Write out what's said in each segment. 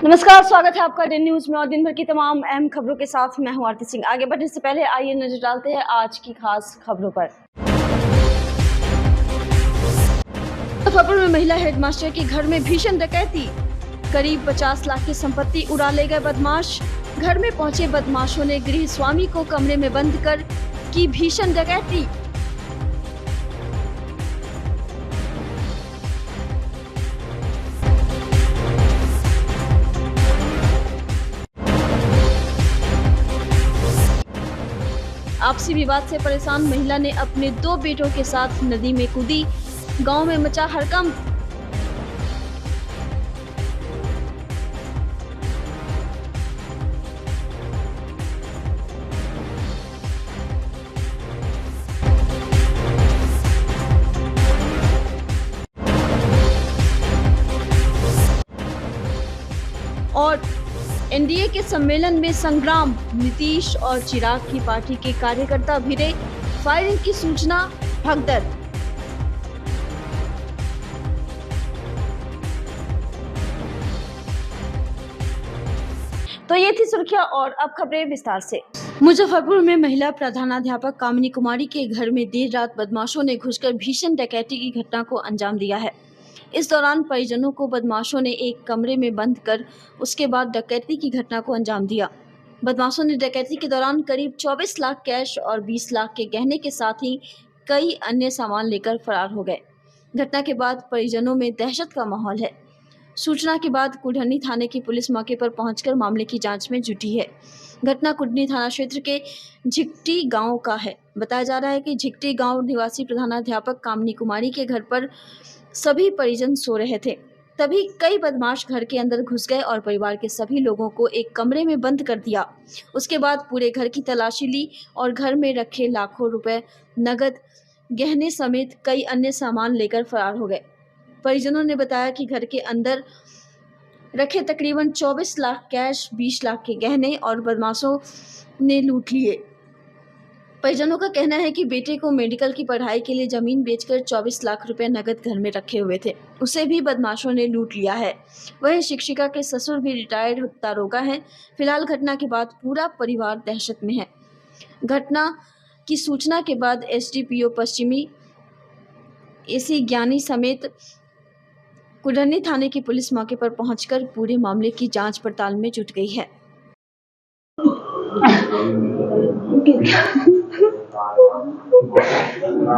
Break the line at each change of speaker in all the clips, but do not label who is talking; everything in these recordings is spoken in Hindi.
नमस्कार, स्वागत है आपका डे न्यूज में और दिन भर की तमाम अहम खबरों के साथ मैं हूं आरती सिंह। आगे बढ़ने से पहले आइए नजर डालते हैं आज की खास खबरों पर। खबर में महिला हेडमास्टर के घर में भीषण डकैती, करीब 50 लाख की संपत्ति उड़ा ले गए बदमाश। घर में पहुंचे बदमाशों ने गृह स्वामी को कमरे में बंद कर की भीषण डकैती। आपसी विवाद से परेशान महिला ने अपने 2 बेटों के साथ नदी में कूदी, गांव में मचा हड़कंप। और एनडीए के सम्मेलन में संग्राम, नीतीश और चिराग की पार्टी के कार्यकर्ता भिड़े, फायरिंग की सूचना भगदड़। तो ये थी सुर्खियां और अब खबरें विस्तार से। मुजफ्फरपुर में महिला प्रधानाध्यापक कामिनी कुमारी के घर में देर रात बदमाशों ने घुसकर भीषण डकैती की घटना को अंजाम दिया है। इस दौरान परिजनों को बदमाशों ने एक कमरे में बंद कर उसके बाद डकैती की घटना को अंजाम दिया। बदमाशों ने डकैती के दौरान करीब 24 लाख कैश और 20 लाख के गहने के साथ ही कई अन्य सामान लेकर फरार हो गए। घटना के बाद परिजनों में दहशत का माहौल है। सूचना के बाद कुढ़नी थाने की पुलिस मौके पर पहुंचकर मामले की जांच में जुटी है। घटना कुढ़नी थाना क्षेत्र के झिकटी गांव का है। बताया जा रहा है कि झिकटी गांव निवासी प्रधानाध्यापक कामिनी कुमारी के घर पर सभी परिजन सो रहे थे, तभी कई बदमाश घर के अंदर घुस गए और परिवार के सभी लोगों को एक कमरे में बंद कर दिया। उसके बाद पूरे घर की तलाशी ली और घर में रखे लाखों रुपए नगद, गहने समेत कई अन्य सामान लेकर फरार हो गए। परिजनों ने बताया कि घर के अंदर रखे तकरीबन 24 लाख कैश, 20 लाख के गहने और बदमाशों ने लूट लिए। परिजनों का कहना है कि बेटे को मेडिकल की पढ़ाई के लिए जमीन बेचकर 24 लाख रुपए नगद घर में रखे हुए थे, उसे भी बदमाशों ने लूट लिया है। वहीं शिक्षिका के ससुर भी रिटायर्ड दारोगा हैं। फिलहाल घटना के बाद पूरा परिवार दहशत में है। घटना की सूचना के बाद एसडीपीओ पश्चिमी एसी ज्ञानी समेत कुढ़नी थाने की पुलिस मौके पर पहुंचकर पूरे मामले की जांच पड़ताल में जुट गई है।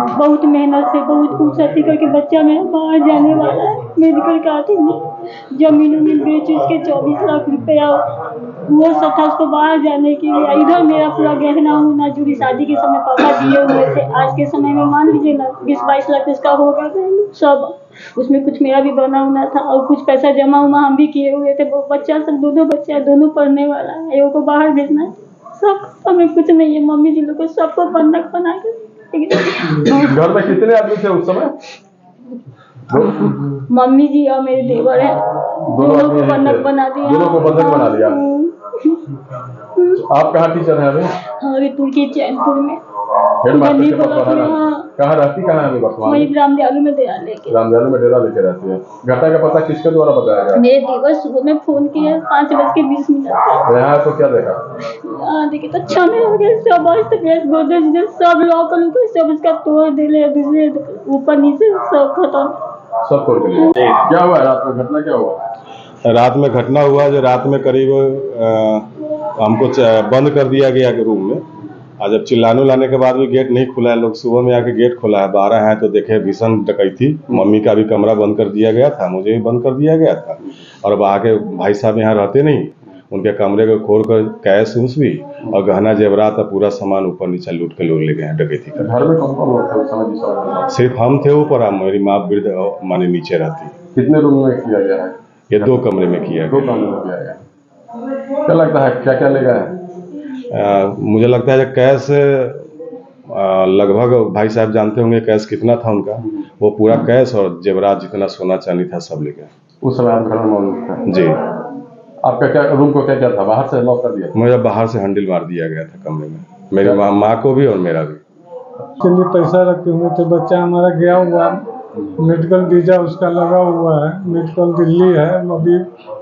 बहुत मेहनत से बहुत कुछ अथी करके बच्चा मेरा बाहर जाने वाला है। मेडिकल का अथी में जमीनों में बेच उसके 24 लाख रुपया वो सब था उसको बाहर जाने के लिए। इधर मेरा पूरा गहना होना जुड़ी शादी के समय पापा दिए हुए थे। आज के समय में मान लीजिए ना 20-22 लाख उसका हो गया सब। उसमें कुछ मेरा भी बना हुआ था और कुछ पैसा जमा हुआ हम भी किए हुए थे। वो बच्चा सब दोनों पढ़ने वाला है, एगो को बाहर भेजना है। सब हमें कुछ नहीं है। मम्मी जी लोग को सबको बंधक बना के
घर में कितने आदमी थे उस समय?
मम्मी जी और मेरे देवर है, दोनों को बंधक बना दिया।
दोनों को बंधक बना दिया। आप कहाँ टीचर हैं अभी?
अभी तुर्की चैनपुर में
हेडमास्टर के पास पढ़ाना। कहाँ रहती कहाँ है अभी वर्तमान?
वही रामदयालु में डेरा लेके।
रामदयालु में डेरा लेके रहती है। घटना का पता किसके द्वारा बताया गया?
मेरे देवर सुबह में फोन किया 5:20
यहाँ तो क्या देखा?
देखिए तो छाने हो गए सब। आज तक गोदरेज सब लॉकर सब उसका तोड़ दिले, दूसरे ऊपर नीचे सब खत्म,
सब तोड़ दिए। क्या हुआ रात में? घटना क्या हुआ?
रात में घटना हुआ जो रात में करीब हमको बंद कर दिया गया रूम में। आज जब चिल्लाने लाने के बाद भी गेट नहीं खुला है। लोग सुबह में आके गेट खोला है, 12 हैं तो देखे भीषण डकैती। मम्मी का भी कमरा बंद कर दिया गया था, मुझे भी बंद कर दिया गया था। और अब आके भाई साहब यहाँ रहते नहीं, उनके कमरे को खोल कर कैश भी और गहना जेवरात पूरा सामान ऊपर नीचे लूट के लोग ले गए हैं डकैती कर।
घर में कौन लोग थे उस समय?
सिर्फ हम थे ऊपर, मेरी माँ वृद्ध माने नीचे रहती।
कितने रूम में किया गया है?
ये 2 कमरे में किया
गया। 2 कमरे में किया गया। क्या लगता है क्या क्या ले गए?
मुझे लगता है कैश लगभग भाई साहब जानते होंगे कैश कितना था उनका। वो पूरा कैश और जेवरात जितना सोना चांदी था सब ले गए।
उस समय आप घर में मौजूद थे?
जी।
आपका क्या रूम को क्या था? बाहर से लॉक कर दिया?
मुझे बाहर से हैंडल मार दिया गया था कमरे में, मेरी माँ को भी और मेरा भी।
चलिए पैसा रखे हुए थे, बच्चा हमारा गया हुआ मेडिकल वीज़ा उसका लगा हुआ है, मेडिकल दिल्ली है। अभी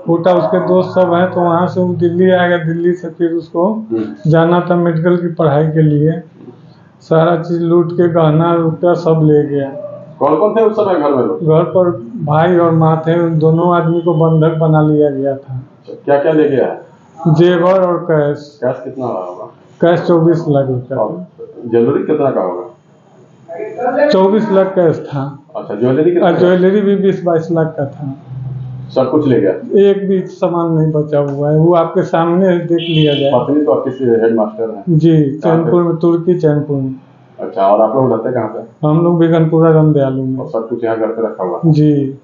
कोटा उसके दोस्त सब हैं तो वहाँ से वो दिल्ली आएगा, दिल्ली से फिर उसको जाना था मेडिकल की पढ़ाई के लिए। सारा चीज़ लूट के गहना रुपया सब ले गया।
कौन कौन थे उस समय घर में लोग?
घर पर भाई और माँ थे, उन दोनों आदमी को बंधक बना लिया गया था।
क्या क्या ले गया?
जेवर और कैश।
कैश कितना रहा होगा?
कैश 24 लाख रुपया
और ज्वेलरी कितना का होगा?
24 लाख कैश था।
अच्छा, ज्वेलरी
और
कितना?
ज्वेलरी भी 20-22 लाख का था।
सब कुछ ले गया?
एक भी सामान नहीं बचा हुआ है, वो आपके सामने देख लिया जाए।
पत्नी तो आपकी हेडमास्टर है?
जी, चैनपुर में, तुर्की चैनपुर में।
अच्छा, और आप लोग रहते कहाँ पे?
हम लोग बिगनपुरा रामदयालु में।
और सब कुछ यहाँ घर पे रखा हुआ?
जी,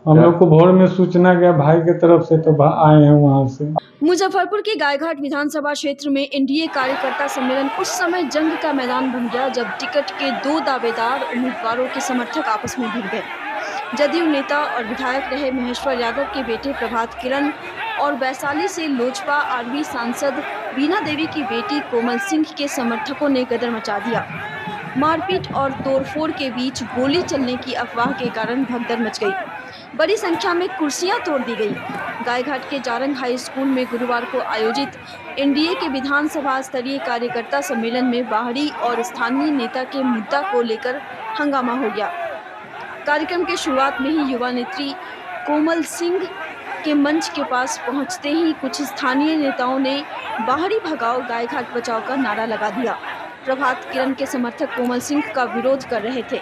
हम लोग को भोर में सूचना गया भाई के तरफ से, तो आए हैं वहाँ से।
मुजफ्फरपुर के गायघाट विधानसभा क्षेत्र में एनडीए कार्यकर्ता सम्मेलन उस समय जंग का मैदान बन गया जब टिकट के 2 दावेदार उम्मीदवारों के समर्थक आपस में भिड़ गए। जदयू नेता और विधायक रहे महेश्वर यादव के बेटे प्रभात किरण और वैशाली से लोजपा आरवी सांसद बीना देवी की बेटी कोमल सिंह के समर्थकों ने गदर मचा दिया। मारपीट और तोड़फोड़ के बीच गोली चलने की अफवाह के कारण भगदड़ मच गई। बड़ी संख्या में कुर्सियां तोड़ दी गई। गायघाट के जारंग हाई स्कूल में गुरुवार को आयोजित एनडीए के विधानसभा स्तरीय कार्यकर्ता सम्मेलन में बाहरी और स्थानीय नेता के मुद्दा को लेकर हंगामा हो गया। कार्यक्रम के शुरुआत में ही युवा नेत्री कोमल सिंह के मंच के पास पहुंचते ही कुछ स्थानीय नेताओं ने बाहरी भगाओ गायघाट बचाओ का नारा लगा दिया। प्रभात किरण के समर्थक कोमल सिंह का विरोध कर रहे थे।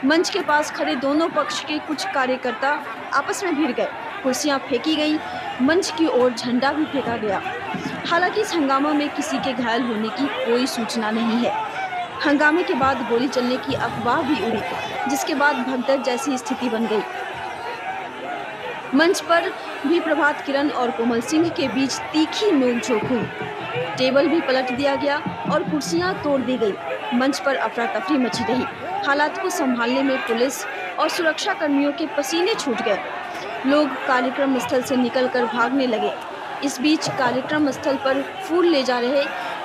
मंच के पास खड़े दोनों पक्ष के कुछ कार्यकर्ता आपस में भिड़ गए, कुर्सियां फेंकी गई, मंच की ओर झंडा भी फेंका गया। हालांकि इस हंगामा में किसी के घायल होने की कोई सूचना नहीं है। हंगामे के बाद गोली चलने की अफवाह भी उड़ी, जिसके बाद भगदड़ जैसी स्थिति बन गई। मंच पर भी प्रभात किरण और कोमल सिंह के बीच तीखी नोक-झोंक हुई। टेबल भी पलट दिया गया और कुर्सियां तोड़ दी गई। मंच पर अफरा तफरी मची रही। हालात को संभालने में पुलिस और सुरक्षा कर्मियों के पसीने छूट गए। लोग कार्यक्रम स्थल से निकलकर भागने लगे। इस बीच कार्यक्रम स्थल पर फूल ले जा रहे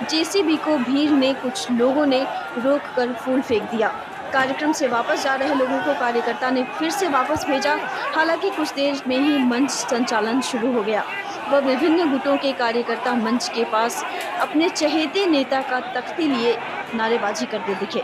जेसीबी को भीड़ ने कुछ लोगों ने रोककर फूल फेंक दिया। कार्यक्रम से वापस जा रहे लोगों को कार्यकर्ता ने फिर से वापस भेजा। हालांकि कुछ देर में ही मंच संचालन शुरू हो गया व विभिन्न गुटों के कार्यकर्ता मंच के पास अपने चहेते नेता का तख्ती लिए नारेबाजी करते दिखे।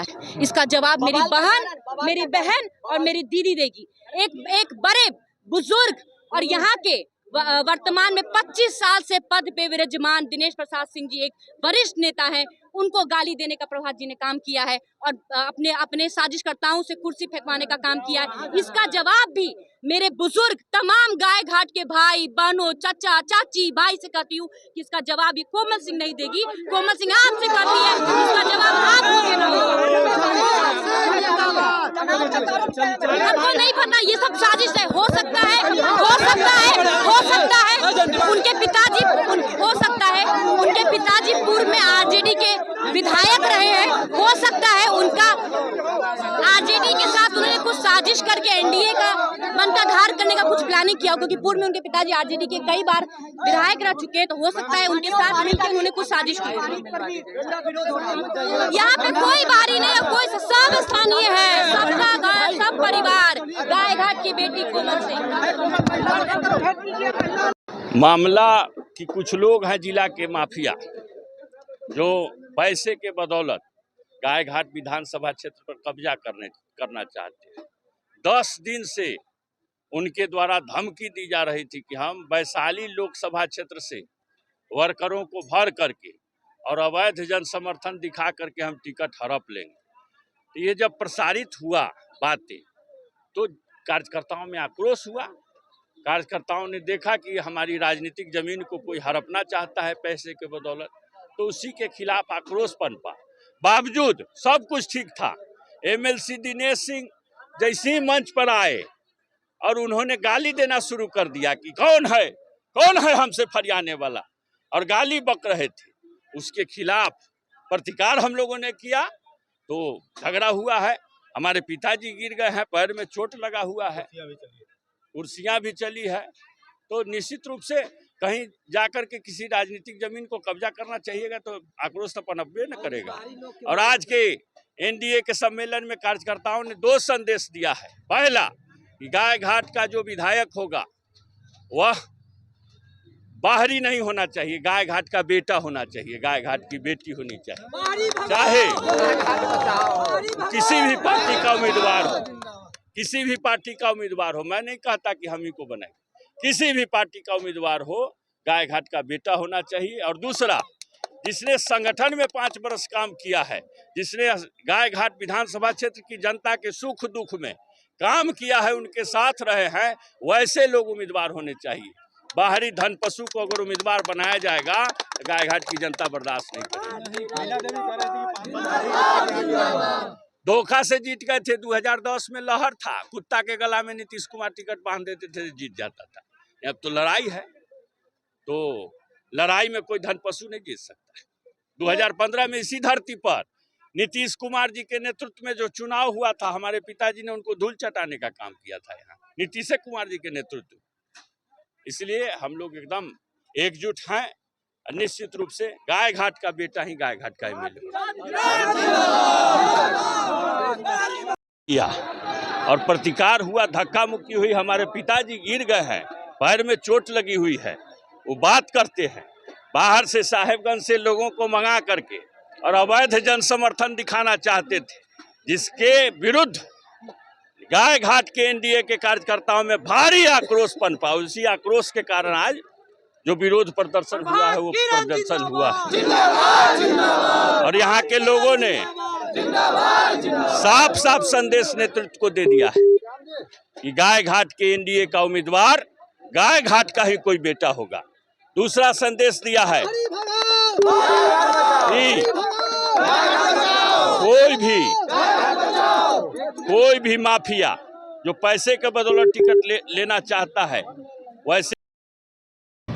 देता है? इसका जवाब मेरी बहन और मेरी दीदी देगी। एक बड़े बुजुर्ग और यहाँ के वर्तमान में 25 साल से पद पे विराजमान दिनेश प्रसाद सिंह जी एक वरिष्ठ नेता हैं, उनको गाली देने का प्रभात जी ने काम किया है और अपने साजिशकर्ताओं से कुर्सी फेंकवाने का काम किया है। इसका जवाब भी मेरे बुजुर्ग तमाम गाय घाट के भाई बहनों, चाचा चाची, भाई से कहती हूँ कि इसका जवाब ये कोमल सिंह नहीं देगी। कोमल सिंह आपसे कहती है, इसका जवाब आपको देना होगा। हमको नहीं पता, ये सब साजिश है। हो सकता है उनके पिताजी पूर्व में आरजेडी के विधायक रहे हैं। हो सकता है उनका आरजेडी के साथ उन्होंने कुछ साजिश करके एनडीए का मंत्राधार करने का कुछ प्लानिंग किया, क्योंकि पूर्व में उनके पिताजी आरजेडी के कई बार विधायक रह चुके हैं। तो हो सकता है उनके साथ मिलकर उन्होंने कुछ साजिश की। यहाँ पे कोई बाहरी नहीं है, कोई सब स्थानीय है, सबका घर, सब परिवार, गाय घाट की बेटी कोमल सिंह।
मामला कि कुछ लोग हैं जिला के माफिया जो पैसे के बदौलत गाय घाट विधानसभा क्षेत्र पर कब्जा करना चाहते हैं। 10 दिन से उनके द्वारा धमकी दी जा रही थी कि हम वैशाली लोकसभा क्षेत्र से वर्करों को भर करके और अवैध जन समर्थन दिखा करके हम टिकट हड़प लेंगे। तो ये जब प्रसारित हुआ बातें तो कार्यकर्ताओं में आक्रोश हुआ। कार्यकर्ताओं ने देखा कि हमारी राजनीतिक जमीन को कोई हड़पना चाहता है पैसे के बदौलत, तो उसी के खिलाफ आक्रोश पनपा। बावजूद सब कुछ ठीक था। एमएलसी दिनेश सिंह जैसे ही मंच पर आए और उन्होंने गाली देना शुरू कर दिया कि कौन है हमसे फरियाने वाला, और गाली बक रहे थे। उसके खिलाफ प्रतिकार हम लोगों ने किया तो झगड़ा हुआ है। हमारे पिताजी गिर गए हैं, पैर में चोट लगा हुआ है, कुर्सियां भी चली है। तो निश्चित रूप से कहीं जाकर के किसी राजनीतिक जमीन को कब्जा करना चाहिएगा तो आक्रोश तो पनपबे न करेगा। और आज के एनडीए के सम्मेलन में कार्यकर्ताओं ने 2 संदेश दिया है। पहला कि गाय घाट का जो विधायक होगा वह बाहरी नहीं होना चाहिए, गाय घाट का बेटा होना चाहिए, गाय घाट की बेटी होनी चाहिए। चाहे किसी भी पार्टी का उम्मीदवार हो, किसी भी पार्टी का उम्मीदवार हो, मैं नहीं कहता कि हम ही को बनाए, किसी भी पार्टी का उम्मीदवार हो, गाय घाट का बेटा होना चाहिए। और दूसरा, जिसने संगठन में 5 वर्ष काम किया है, जिसने गाय घाट विधानसभा क्षेत्र की जनता के सुख दुख में काम किया है, उनके साथ रहे हैं, वैसे लोग उम्मीदवार होने चाहिए। बाहरी धन पशु को अगर उम्मीदवार बनाया जाएगा तो गाय घाट की जनता बर्दाश्त नहीं करेगी। धोखा से जीत गए थे। 2010 में लहर था, कुत्ता के गला में नीतीश कुमार टिकट बांध देते थे, जीत जाता था। अब तो लड़ाई है, तो लड़ाई में कोई धन पशु नहीं जीत सकता है। 2015 में इसी धरती पर नीतीश कुमार जी के नेतृत्व में जो चुनाव हुआ था, हमारे पिताजी ने उनको धूल चटाने का काम किया था यहाँ नीतीश कुमार जी के नेतृत्व। इसलिए हम लोग एकदम एकजुट हैं। निश्चित रूप से गाय घाट का बेटा ही गाय घाट का एमएलए किया और प्रतिकार हुआ, धक्का मुक्की हुई। हमारे पिताजी गिर गए हैं, पैर में चोट लगी हुई है, वो बात करते हैं। बाहर से साहेबगंज से लोगों को मंगा करके और अवैध जन समर्थन दिखाना चाहते थे, जिसके विरुद्ध गाय घाट के एनडीए के कार्यकर्ताओं में भारी आक्रोश पनपा। उसी आक्रोश के कारण आज जो विरोध प्रदर्शन हुआ है वो प्रदर्शन हुआ है। और यहाँ के लोगों ने साफ साफ संदेश नेतृत्व को दे दिया है कि गाय घाट के एनडीए का उम्मीदवार गाय घाट का ही कोई बेटा होगा। दूसरा संदेश दिया है कि कोई भी माफिया जो पैसे के बदौलत टिकट लेना चाहता है, वैसे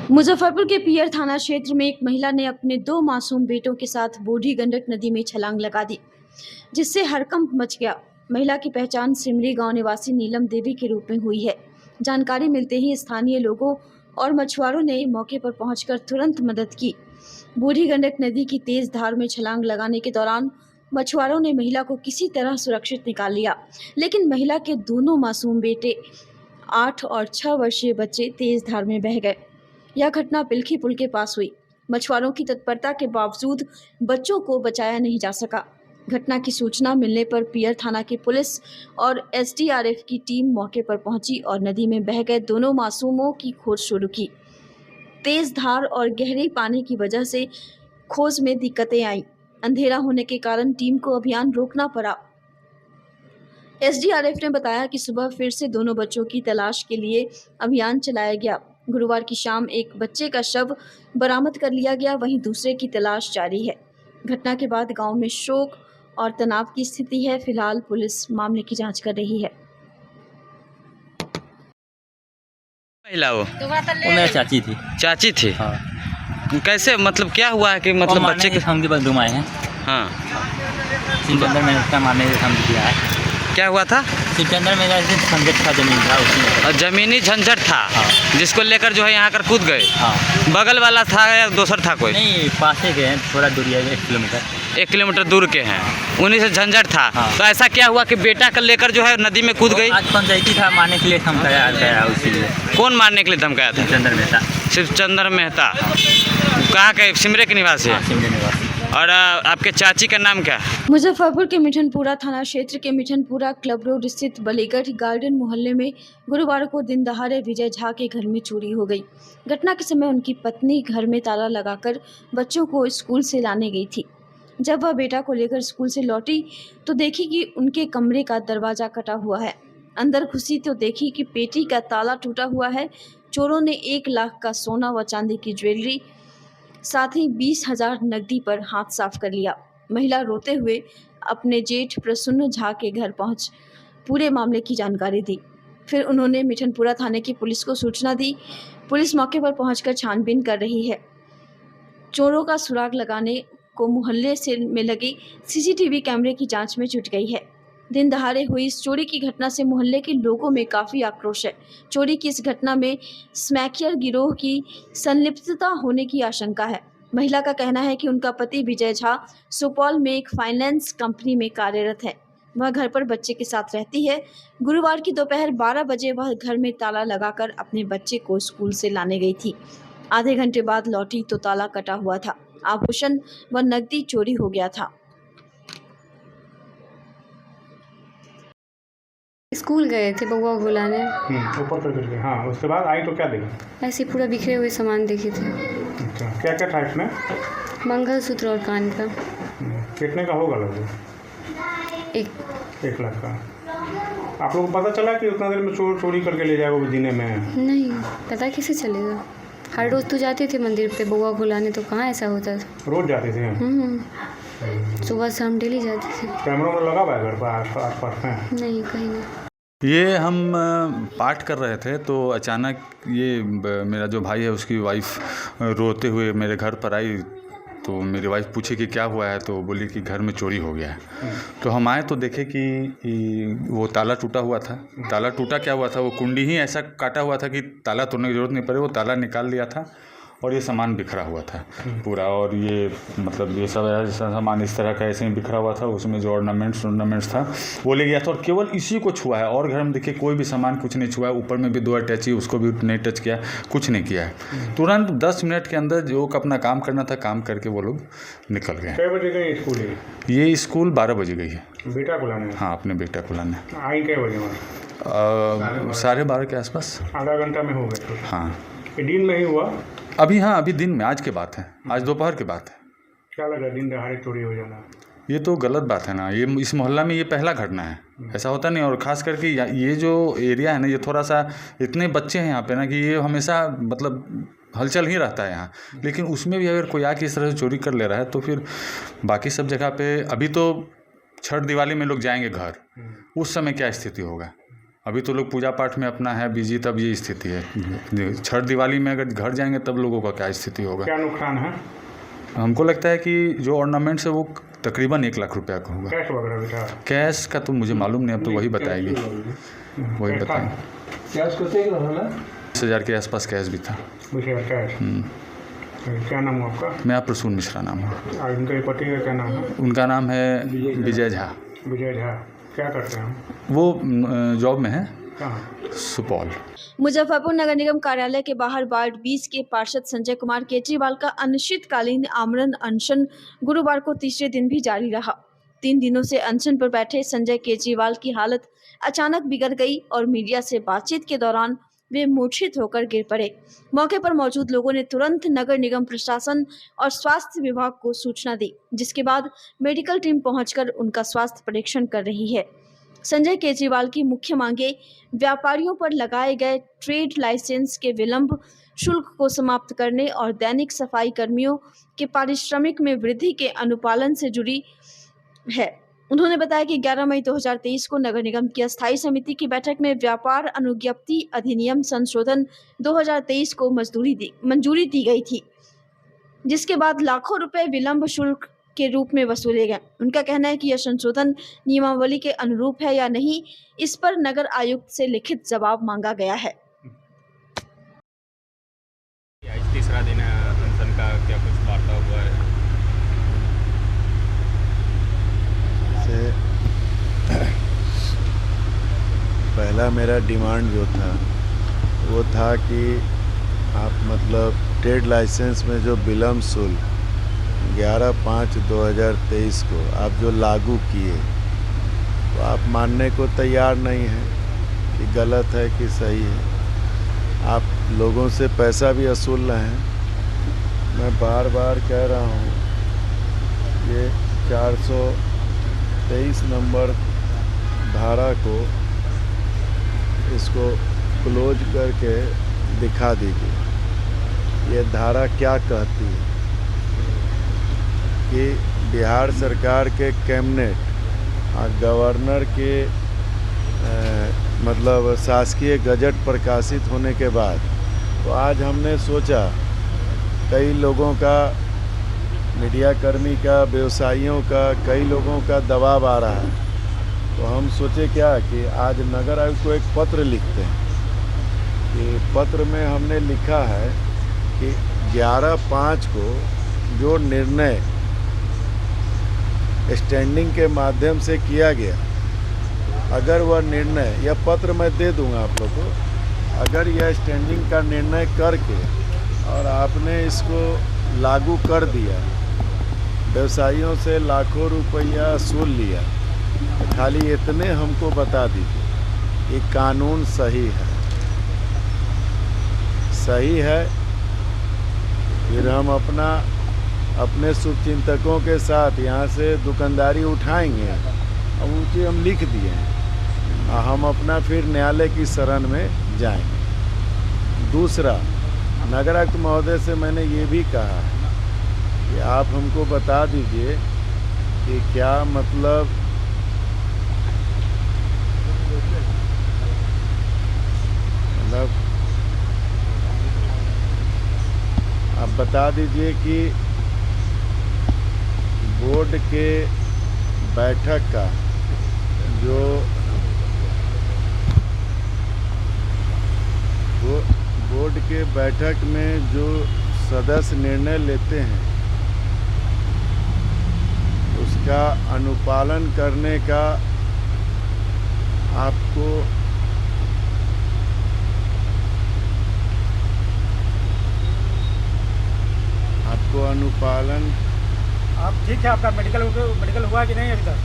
मुजफ्फरपुर के पियर थाना क्षेत्र में एक महिला ने अपने 2 मासूम बेटों के साथ बूढ़ी गंडक नदी में छलांग लगा दी, जिससे हड़कंप मच गया। महिला की पहचान सिमरी गांव निवासी नीलम देवी के रूप में हुई है। जानकारी मिलते ही स्थानीय लोगों और मछुआरों ने मौके पर पहुंचकर तुरंत मदद की। बूढ़ी गंडक नदी की तेज धार में छलांग लगाने के दौरान मछुआरों ने महिला को किसी तरह सुरक्षित निकाल लिया, लेकिन महिला के दोनों मासूम बेटे 8 और 6 वर्षीय बच्चे तेज धार में बह गए। यह घटना पिलखी पुल के पास हुई। मछुआरों की तत्परता के बावजूद बच्चों को बचाया नहीं जा सका। घटना की सूचना मिलने पर पियर थाना की पुलिस और एसडीआरएफ की टीम मौके पर पहुंची और नदी में बह गए दोनों मासूमों की खोज शुरू की। तेज धार और गहरे पानी की वजह से खोज में दिक्कतें आईं। अंधेरा होने के कारण टीम को अभियान रोकना पड़ा। एसडीआरएफ ने बताया कि सुबह फिर से दोनों बच्चों की तलाश के लिए अभियान चलाया गया। गुरुवार की शाम एक बच्चे का शव बरामद कर लिया गया, वहीं दूसरे की तलाश जारी है। घटना के बाद गांव में शोक और तनाव की स्थिति है। फिलहाल पुलिस मामले की जांच कर रही है।
महिला वो
मेरी चाची थी।
हाँ। कैसे मतलब क्या हुआ है कि मतलब बच्चे के
हम बस घुमाए हैं।
हाँ
सिकंदर में उसका मारने से हम किया है।
क्या हुआ था?
सिकंदर में जैसे झंझट था, जमीन था उसमें।
और जमीनी झंझट था।
हाँ।
जिसको लेकर जो है यहाँ कर कूद गए।
हाँ।
बगल वाला था या दूसर था कोई?
नहीं, पासे के हैं, थोड़ा दूरी है, 1 किलोमीटर।
1 किलोमीटर दूर के हैं। उन्हीं से झंझट था।
हाँ।
तो ऐसा क्या हुआ कि बेटा का लेकर जो है नदी में कूद गई?
आज पंचायती था, मारने के लिए धमकाया गया उसीलिए।
कौन मारने के लिए धमकाया था?
चंद्र मेहता।
सिर्फ चंद्र मेहता। कहाँ के? सिमरे के निवासी है।
सिमरे निवासी।
और आपके चाची का नाम क्या है?
मुजफ्फरपुर के मिठनपुरा थाना क्षेत्र के मिठनपुरा क्लब रोड स्थित बलीगढ़ गार्डन मोहल्ले में गुरुवार को दिन दहाड़े विजय झा के घर में चोरी हो गई। घटना के समय उनकी पत्नी घर में ताला लगाकर बच्चों को स्कूल से लाने गई थी। जब वह बेटा को लेकर स्कूल से लौटी तो देखी कि उनके कमरे का दरवाजा कटा हुआ है। अंदर घुसी तो देखी कि पेटी का ताला टूटा हुआ है। चोरों ने 1 लाख का सोना व चांदी की ज्वेलरी साथ ही 20,000 नकदी पर हाथ साफ कर लिया। महिला रोते हुए अपने जेठ प्रसन्न झा के घर पहुंच पूरे मामले की जानकारी दी। फिर उन्होंने मिठनपुरा थाने की पुलिस को सूचना दी। पुलिस मौके पर पहुंचकर छानबीन कर रही है। चोरों का सुराग लगाने को मोहल्ले से में लगी सीसीटीवी कैमरे की जांच में जुट गई है। दिन दहाड़े हुई इस चोरी की घटना से मोहल्ले के लोगों में काफ़ी आक्रोश है। चोरी की इस घटना में स्मैकियर गिरोह की संलिप्तता होने की आशंका है। महिला का कहना है कि उनका पति विजय झा सुपौल में एक फाइनेंस कंपनी में कार्यरत है। वह घर पर बच्चे के साथ रहती है। गुरुवार की दोपहर 12 बजे वह घर में ताला लगाकर अपने बच्चे को स्कूल से लाने गई थी। आधे घंटे बाद लौटी तो ताला कटा हुआ था। आभूषण व नकदी चोरी हो गया था।
स्कूल गए थे बउआ को लाने।
ऊपर तक गिर गए। हाँ, उसके बाद आई तो क्या देखा?
ऐसे पूरा बिखरे हुए सामान देखे थे।
अच्छा, क्या क्या था इसमें?
मंगलसूत्र और कान का।
कितने का होगा लगभग? 1 लाख का। आप लोगों को पता चला कि उतना देर में चोरी करके ले जाएगा वो दिने में?
नहीं पता, कैसे चलेगा? हर रोज़ तो जाते थे मंदिर पे बउआ को लाने, तो कहाँ ऐसा होता था?
रोज जाते थे?
सुबह शाम डेली जाते थे।
कैमरा में लगा हुआ है घर पर आस-पास में?
नहीं, कहीं नहीं।
ये हम पाठ कर रहे थे तो अचानक ये मेरा जो भाई है उसकी वाइफ रोते हुए मेरे घर पर आई। तो मेरी वाइफ पूछी कि क्या हुआ है, तो बोली कि घर में चोरी हो गया है। तो हम आए तो देखे कि वो ताला टूटा हुआ था। ताला टूटा क्या हुआ था, वो कुंडी ही ऐसा काटा हुआ था कि ताला तोड़ने की ज़रूरत नहीं पड़े। वो ताला निकाल लिया था और ये सामान बिखरा हुआ था पूरा। और ये मतलब ये सब ऐसा सामान इस तरह का ऐसे ही बिखरा हुआ था। उसमें जो ऑर्नामेंट्स था वो ले गया था और केवल इसी को छुआ है। और घर में देखिए कोई भी सामान कुछ नहीं छुआ है। ऊपर में भी 2 अटैची, उसको भी नहीं टच किया, कुछ नहीं किया है। तुरंत 10 मिनट के अंदर जो अपना काम करना था काम करके वो लोग निकल गए।
कितने बजे गई स्कूल?
ये स्कूल 12 बजे गई है।
बेटा को लाने?
हाँ, अपने बेटा को लाने।
आई कितने बजे वहाँ?
12:30 के आसपास।
आधा घंटा में हो गए?
हाँ।
ये दिन में ही हुआ?
अभी हाँ, अभी दिन में, आज की बात है, आज दोपहर की बात है।
क्या लगा दिन दहाड़े चोरी हो जाना?
ये तो गलत बात है ना। ये इस मोहल्ला में ये पहला घटना है, ऐसा होता नहीं। और ख़ास करके ये जो एरिया है ना, ये थोड़ा सा इतने बच्चे हैं यहाँ पे ना कि ये हमेशा मतलब हलचल ही रहता है यहाँ। लेकिन उसमें भी अगर कोई आके इस तरह से चोरी कर ले रहा है तो फिर बाकी सब जगह पे, अभी तो छठ दिवाली में लोग जाएंगे घर, उस समय क्या स्थिति होगा? अभी तो लोग पूजा पाठ में अपना है बिजी, तब ये स्थिति है। छठ दिवाली में अगर घर जाएंगे तब लोगों का क्या स्थिति होगा?
क्या नुकसान है?
हमको लगता है कि जो ऑर्नामेंट्स है वो तकरीबन 1 लाख रुपया का होगा।
कैश वगैरह भी था?
कैश का तो मुझे मालूम नहीं, अब तो वही बताएगी, वही बताएंगे।
कैश कितने का था?
20,000 के आसपास कैश भी था।
क्या नाम है आपका?
मैं प्रसून मिश्रा नाम है।
उनके पति का क्या नाम है?
उनका नाम है विजय झा।
विजय झा क्या करते हैं?
वो जॉब में है।
कहाँ?
सुपौल।
मुजफ्फरपुर नगर निगम कार्यालय के बाहर वार्ड 20 के पार्षद संजय कुमार केजरीवाल का अनिश्चितकालीन आमरण अनशन गुरुवार को तीसरे दिन भी जारी रहा। 3 दिनों से अनशन पर बैठे संजय केजरीवाल की हालत अचानक बिगड़ गई और मीडिया से बातचीत के दौरान वे मूर्छित होकर गिर पड़े। मौके पर मौजूद लोगों ने तुरंत नगर निगम प्रशासन और स्वास्थ्य विभाग को सूचना दी, जिसके बाद मेडिकल टीम पहुंचकर उनका स्वास्थ्य परीक्षण कर रही है। संजय केजरीवाल की मुख्य मांगे व्यापारियों पर लगाए गए ट्रेड लाइसेंस के विलंब शुल्क को समाप्त करने और दैनिक सफाई कर्मियों के पारिश्रमिक में वृद्धि के अनुपालन से जुड़ी है। उन्होंने बताया कि 11 मई 2023 को नगर निगम की अस्थायी समिति की बैठक में व्यापार अनुज्ञप्ति अधिनियम संशोधन 2023 को मंजूरी दी गई थी, जिसके बाद लाखों रुपए विलंब शुल्क के रूप में वसूले गए। उनका कहना है कि यह संशोधन नियमावली के अनुरूप है या नहीं, इस पर नगर आयुक्त से लिखित जवाब मांगा गया है।
आज तीसरा दिन है अनशन का, क्या कुछ वार्ता हुआ है?
पहला मेरा डिमांड जो था वो था कि आप मतलब ट्रेड लाइसेंस में जो विलम्ब शुल्क 11/5/2023 को आप जो लागू किए तो आप मानने को तैयार नहीं हैं कि गलत है कि सही है। आप लोगों से पैसा भी वसूल रहे हैं। मैं बार बार कह रहा हूँ ये 423 नंबर धारा को इसको क्लोज करके दिखा दीजिए। ये धारा क्या कहती है कि बिहार सरकार के कैबिनेट और गवर्नर के मतलब शासकीय गजट प्रकाशित होने के बाद तो आज हमने सोचा कई लोगों का, मीडिया कर्मी का, व्यवसायियों का, कई लोगों का दबाव आ रहा है, तो हम सोचे क्या कि आज नगर आयुक्त को एक पत्र लिखते हैं कि पत्र में हमने लिखा है कि 11/5 को जो निर्णय स्टैंडिंग के माध्यम से किया गया, अगर वह निर्णय, यह पत्र मैं दे दूंगा आप लोग को, अगर यह स्टैंडिंग का निर्णय करके और आपने इसको लागू कर दिया, व्यवसायियों से लाखों रुपया वसूल लिया, तो खाली इतने हमको बता दीजिए कि कानून सही है, सही है। फिर हम अपने शुभचिंतकों के साथ यहाँ से दुकानदारी उठाएंगे। अब ऊँचे हम लिख दिए हैं, हम अपना फिर न्यायालय की शरण में जाएंगे। दूसरा, नगर आयुक्त महोदय से मैंने ये भी कहा है कि आप हमको बता दीजिए कि क्या मतलब आप बता दीजिए कि बोर्ड के बैठक का जो बोर्ड के बैठक में जो सदस्य निर्णय लेते हैं उसका अनुपालन करने का आपको अनुपालन
आप ठीक है, आपका मेडिकल हुआ कि नहीं अभी तक?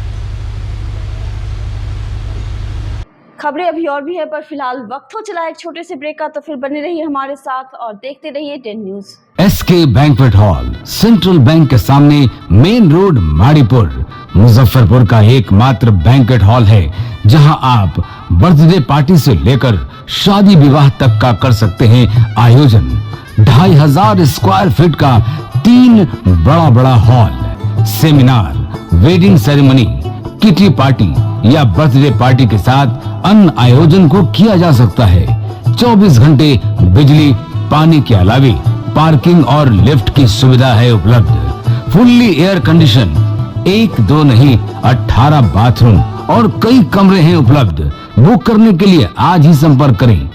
खबरें अभी और भी है, पर फिलहाल वक्त हो चला एक छोटे से ब्रेक का, तो फिर बने रहिए हमारे साथ और देखते रहिए 10 news.
SK banquet hall, central bank के सामने, मेन रोड, माड़ीपुर, मुजफ्फरपुर का एकमात्र बैंक्वेट हॉल है जहां आप बर्थडे पार्टी से लेकर शादी विवाह तक का कर सकते हैं आयोजन। 2500 स्क्वायर फीट का 3 बड़ा hall, seminar, wedding ceremony, kitty party या बर्थडे पार्टी के साथ अन्य आयोजन को किया जा सकता है। 24 घंटे बिजली पानी के अलावे पार्किंग और लिफ्ट की सुविधा है उपलब्ध। फुल्ली एयर कंडीशन, 1 2 नहीं 18 बाथरूम और कई कमरे हैं उपलब्ध। बुक करने के लिए आज ही संपर्क करें।